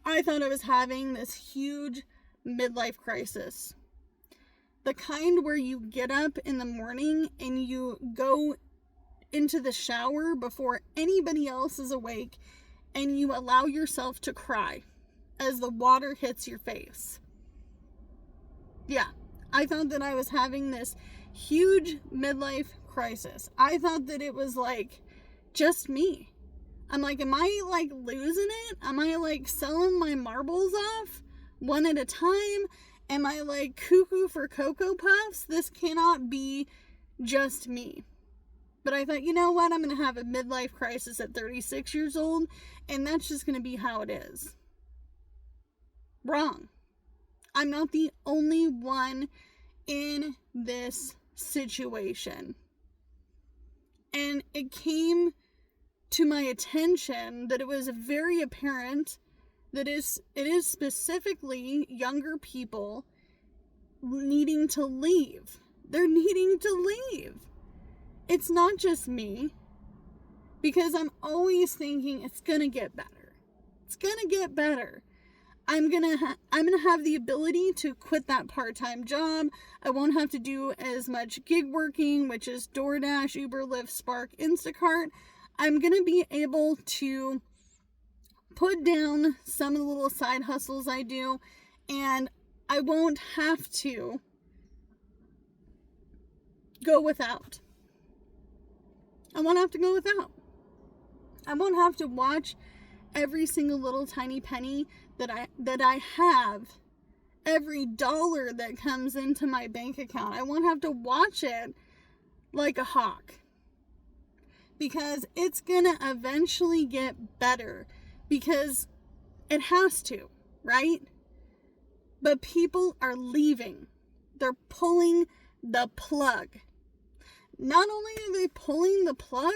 I thought I was having this huge midlife crisis. The kind where you get up in the morning and you go into the shower before anybody else is awake and you allow yourself to cry as the water hits your face. Yeah, I thought that I was having this huge midlife crisis. I thought that it was like just me. I'm like, am I like losing it? Am I like selling my marbles off one at a time? Am I like cuckoo for Cocoa Puffs? This cannot be just me. But I thought, you know what? I'm going to have a midlife crisis at 36 years old, and that's just going to be how it is. Wrong. I'm not the only one in this situation. And it came to my attention that it was very apparent that it is specifically younger people needing to leave. They're needing to leave. It's not just me, because I'm always thinking it's going to get better. It's going to get better. I'm going to have the ability to quit that part-time job. I won't have to do as much gig working, which is DoorDash, Uber, Lyft, Spark, Instacart. I'm going to be able to put down some of the little side hustles I do, and I won't have to go without. I won't have to go without. I won't have to watch every single little tiny penny that I have, every dollar that comes into my bank account. I won't have to watch it like a hawk, because it's gonna eventually get better, because it has to, right? But people are leaving. They're pulling the plug. Not only are they pulling the plug,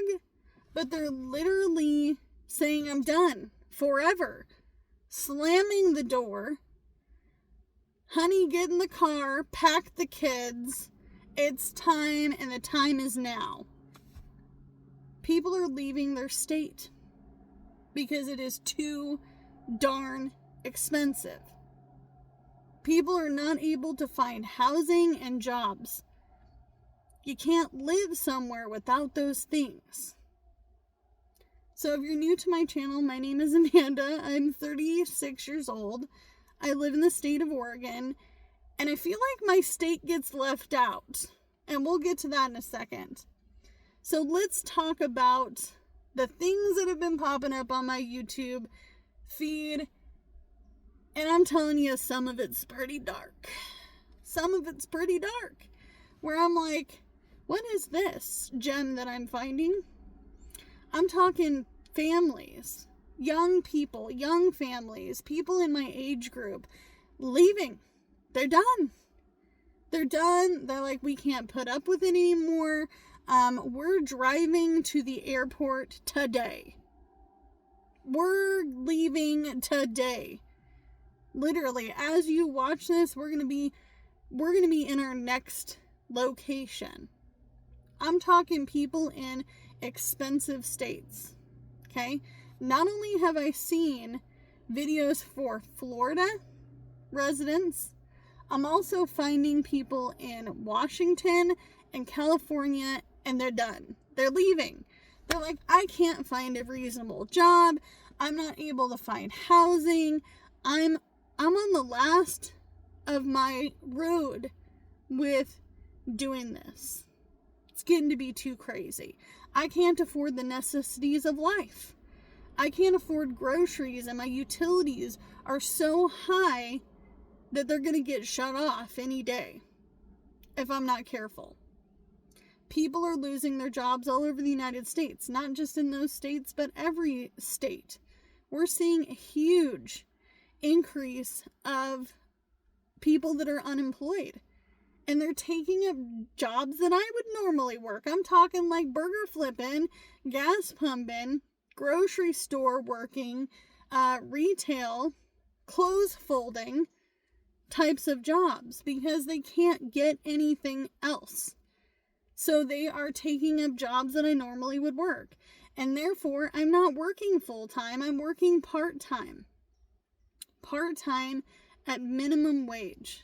but they're literally saying, I'm done forever. Slamming the door. Honey, get in the car, pack the kids. It's time, and the time is now. People are leaving their state because it is too darn expensive. People are not able to find housing and jobs. You can't live somewhere without those things. So if you're new to my channel, my name is Amanda. I'm 36 years old. I live in the state of Oregon, and I feel like my state gets left out. And we'll get to that in a second. So let's talk about the things that have been popping up on my YouTube feed. And I'm telling you, some of it's pretty dark. Some of it's pretty dark. Where I'm like, what is this gem that I'm finding? I'm talking families, young people, young families, people in my age group leaving. They're done. They're done. They're like, we can't put up with it anymore. We're driving to the airport today. We're leaving today. Literally, as you watch this, we're gonna be in our next location. I'm talking people in expensive states. Okay? Not only have I seen videos for Florida residents, I'm also finding people in Washington and California, and they're done. They're leaving. They're like, I can't find a reasonable job. I'm not able to find housing. I'm on the last of my road with doing this. It's getting to be too crazy. I can't afford the necessities of life. I can't afford groceries, and my utilities are so high that they're going to get shut off any day if I'm not careful. People are losing their jobs all over the United States, not just in those states, but every state. We're seeing a huge increase of people that are unemployed, and they're taking up jobs that I would normally work. I'm talking like burger flipping, gas pumping, grocery store working, retail, clothes folding types of jobs, because they can't get anything else. So they are taking up jobs that I normally would work. And therefore, I'm not working full-time. I'm working part-time. part-time at minimum wage,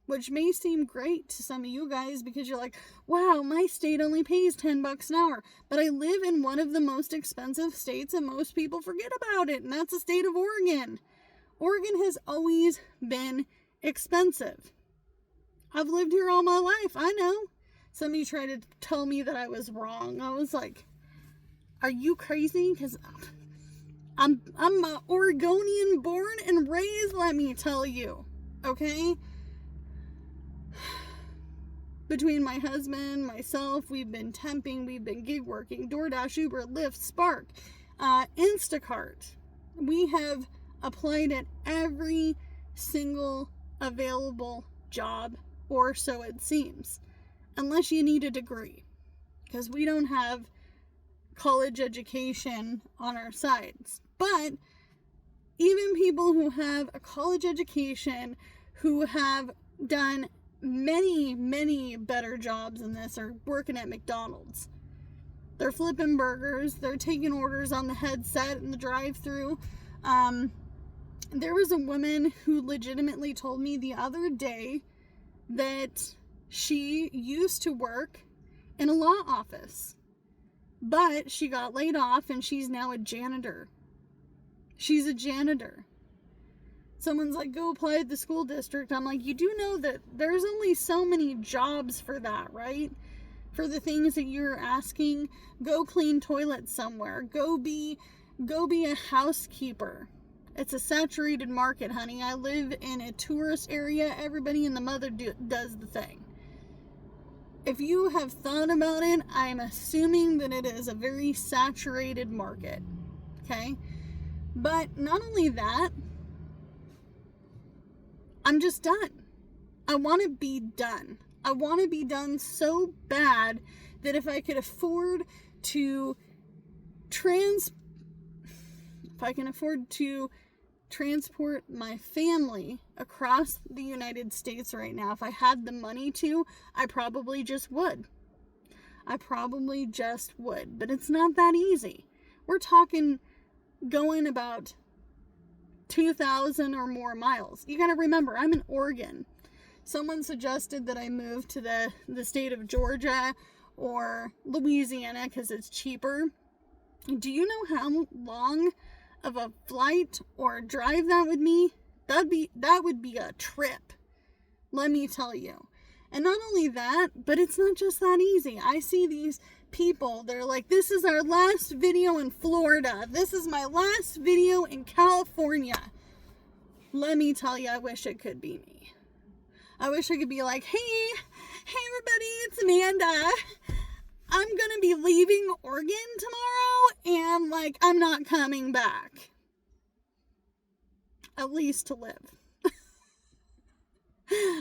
which may seem great to some of you guys because you're like, wow, my state only pays $10 an hour. But I live in one of the most expensive states and most people forget about it. And that's the state of Oregon. Oregon has always been expensive. I've lived here all my life. I know. Somebody tried to tell me that I was wrong. I was like, are you crazy? Because I'm a Oregonian born and raised, let me tell you. Okay? Between my husband, myself, we've been temping, we've been gig working, DoorDash, Uber, Lyft, Spark, Instacart. We have applied at every single available job, or so it seems. Unless you need a degree. Because we don't have college education on our sides. But even people who have a college education, who have done many, many better jobs than this, are working at McDonald's. They're flipping burgers. They're taking orders on the headset in the drive-thru. There was a woman who legitimately told me the other day that she used to work in a law office, but she got laid off and she's now a janitor. She's a janitor. Someone's like, go apply at the school district. I'm like, you do know that there's only so many jobs for that, right? For the things that you're asking. Go clean toilets somewhere. Go be a housekeeper. It's a saturated market, honey. I live in a tourist area. Everybody and the mother does the thing. If you have thought about it, I'm assuming that it is a very saturated market. Okay? But not only that, I'm just done. I want to be done. I want to be done so bad that if I could afford to transport my family across the United States right now, if I had the money to, I probably just would. But it's not that easy. We're talking going about 2,000 or more miles. You gotta remember, I'm in Oregon. Someone suggested that I move to the state of Georgia or Louisiana because it's cheaper. Do you know how long of a flight or drive that would be? That would be a trip, let me tell you. And not only that, but it's not just that easy. I see these people, they're like, this is our last video in Florida. This is my last video in California. Let me tell you, I wish it could be me. I wish I could be like, hey everybody, it's Amanda. I'm gonna be leaving Oregon tomorrow, and like, I'm not coming back. At least to live.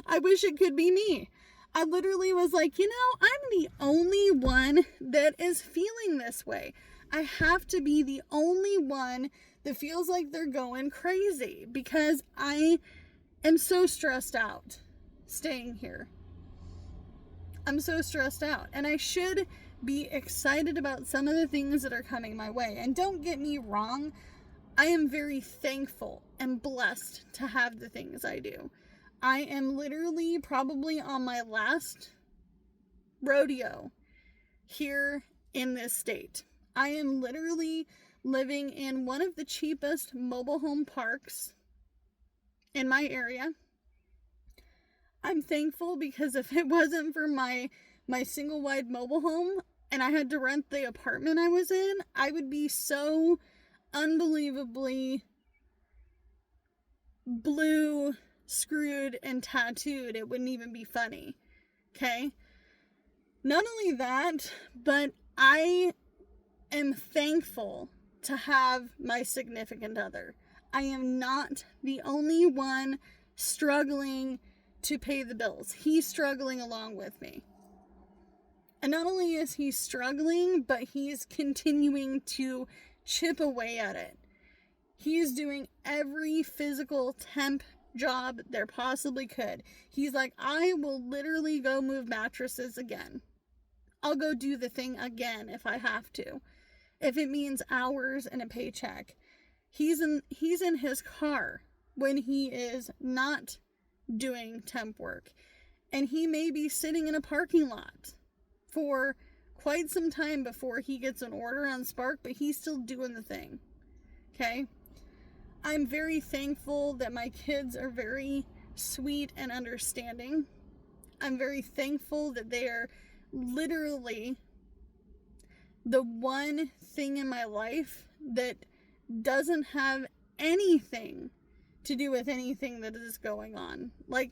I wish it could be me. I literally was like, I'm the only one that is feeling this way. I have to be the only one that feels like they're going crazy because I am so stressed out staying here. I'm so stressed out, and I should be excited about some of the things that are coming my way. And don't get me wrong, I am very thankful and blessed to have the things I do. I am literally probably on my last rodeo here in this state. I am literally living in one of the cheapest mobile home parks in my area. I'm thankful because if it wasn't for my single wide mobile home and I had to rent the apartment I was in, I would be so unbelievably blue, screwed, and tattooed. It wouldn't even be funny. Okay? Not only that, but I am thankful to have my significant other. I am not the only one struggling to pay the bills. He's struggling along with me. And not only is he struggling, but he's continuing to chip away at it. He's doing every physical temp job there possibly could. He's like, I will literally go move mattresses again. I'll go do the thing again if I have to. If it means hours and a paycheck. He's in his car when he is not doing temp work. And he may be sitting in a parking lot for quite some time before he gets an order on Spark, but he's still doing the thing. Okay? I'm very thankful that my kids are very sweet and understanding. I'm very thankful that they are literally the one thing in my life that doesn't have anything to do with anything that is going on. Like,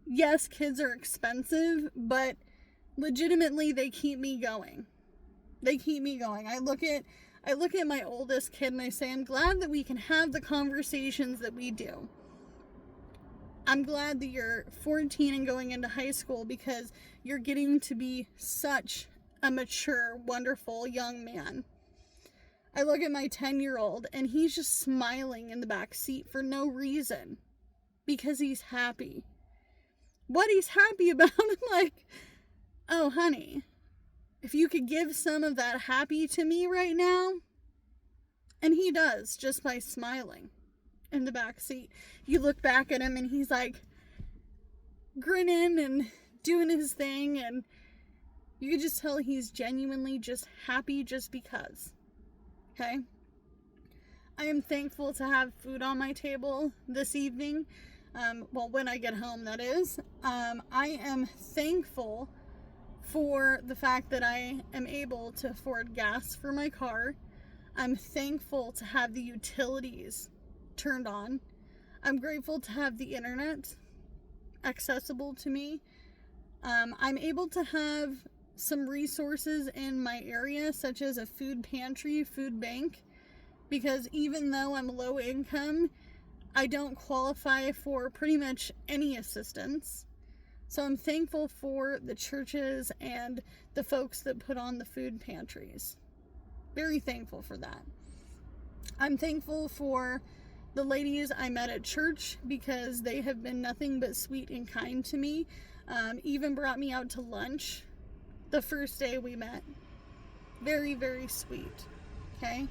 yes, kids are expensive, but legitimately they keep me going. They keep me going. I look at my oldest kid and I say, I'm glad that we can have the conversations that we do. I'm glad that you're 14 and going into high school because you're getting to be such a mature, wonderful young man. I look at my 10-year-old and he's just smiling in the back seat for no reason because he's happy. What he's happy about, I'm like, oh, honey, if you could give some of that happy to me right now. And he does, just by smiling in the back seat. You look back at him and he's like grinning and doing his thing, and you can just tell he's genuinely just happy just because. Okay? I am thankful to have food on my table this evening. Well, when I get home, that is. I am thankful for the fact that I am able to afford gas for my car. I'm thankful to have the utilities turned on. I'm grateful to have the internet accessible to me. I'm able to have some resources in my area, such as a food pantry, food bank, because even though I'm low income, I don't qualify for pretty much any assistance. So I'm thankful for the churches and the folks that put on the food pantries. Very thankful for that. I'm thankful for the ladies I met at church because they have been nothing but sweet and kind to me. Even brought me out to lunch the first day we met. Very, very sweet. Okay?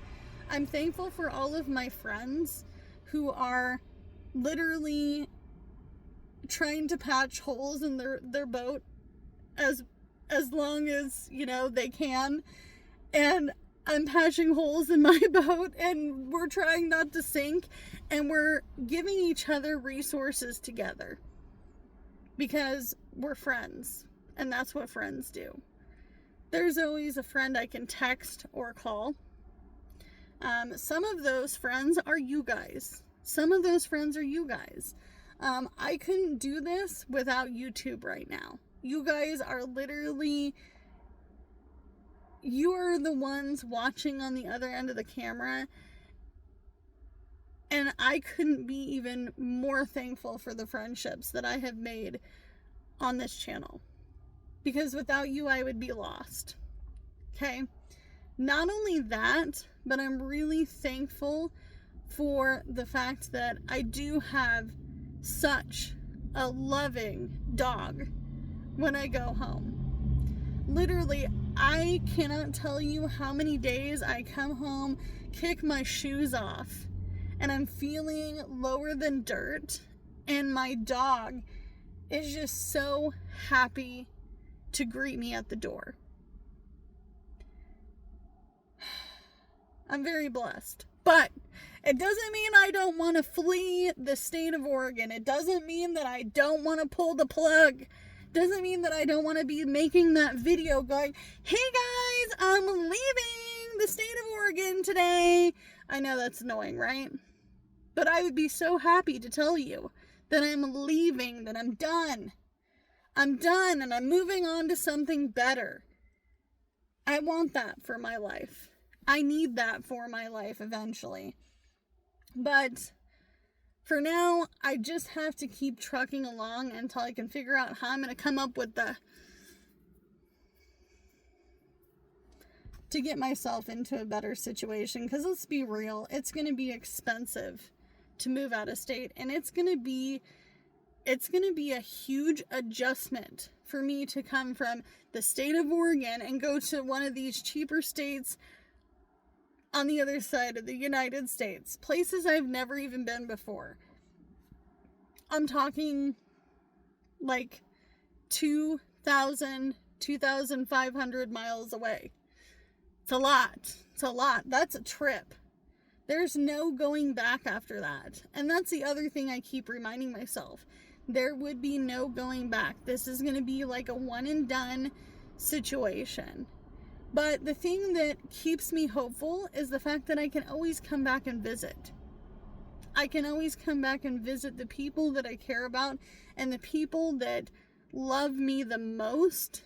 I'm thankful for all of my friends who are literally trying to patch holes in their boat as long as, they can. And I'm patching holes in my boat and we're trying not to sink, and we're giving each other resources together because we're friends, and that's what friends do. There's always a friend I can text or call. Some of those friends are you guys. I couldn't do this without YouTube right now. You guys are literally, you are the ones watching on the other end of the camera. And I couldn't be even more thankful for the friendships that I have made on this channel. Because without you, I would be lost. Okay? Not only that, but I'm really thankful for the fact that I do have such a loving dog when I go home. Literally, I cannot tell you how many days I come home, kick my shoes off, and I'm feeling lower than dirt, and my dog is just so happy to greet me at the door. I'm very blessed. But it doesn't mean I don't want to flee the state of Oregon. It doesn't mean that I don't want to pull the plug. It doesn't mean that I don't want to be making that video going, hey guys, I'm leaving the state of Oregon today. I know that's annoying, right? But I would be so happy to tell you that I'm leaving, that I'm done. I'm done and I'm moving on to something better. I want that for my life. I need that for my life eventually. But for now, I just have to keep trucking along until I can figure out how I'm going to come up with to get myself into a better situation. Because let's be real, it's going to be expensive to move out of state, and it's going to be a huge adjustment for me to come from the state of Oregon and go to one of these cheaper states on the other side of the United States, places I've never even been before. I'm talking like 2,500 miles away. It's a lot. It's a lot. That's a trip. There's no going back after that. And that's the other thing I keep reminding myself. There would be no going back. This is going to be like a one and done situation. But the thing that keeps me hopeful is the fact that I can always come back and visit. I can always come back and visit the people that I care about, and the people that love me the most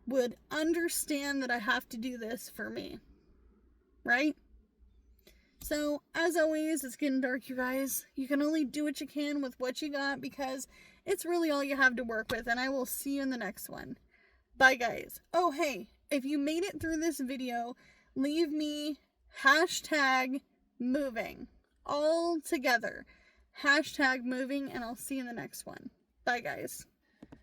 would understand that I have to do this for me. Right? So, as always, it's getting dark, you guys. You can only do what you can with what you got, because it's really all you have to work with, and I will see you in the next one. Bye, guys. Oh, hey, if you made it through this video, leave me #moving. All together. #moving, and I'll see you in the next one. Bye, guys.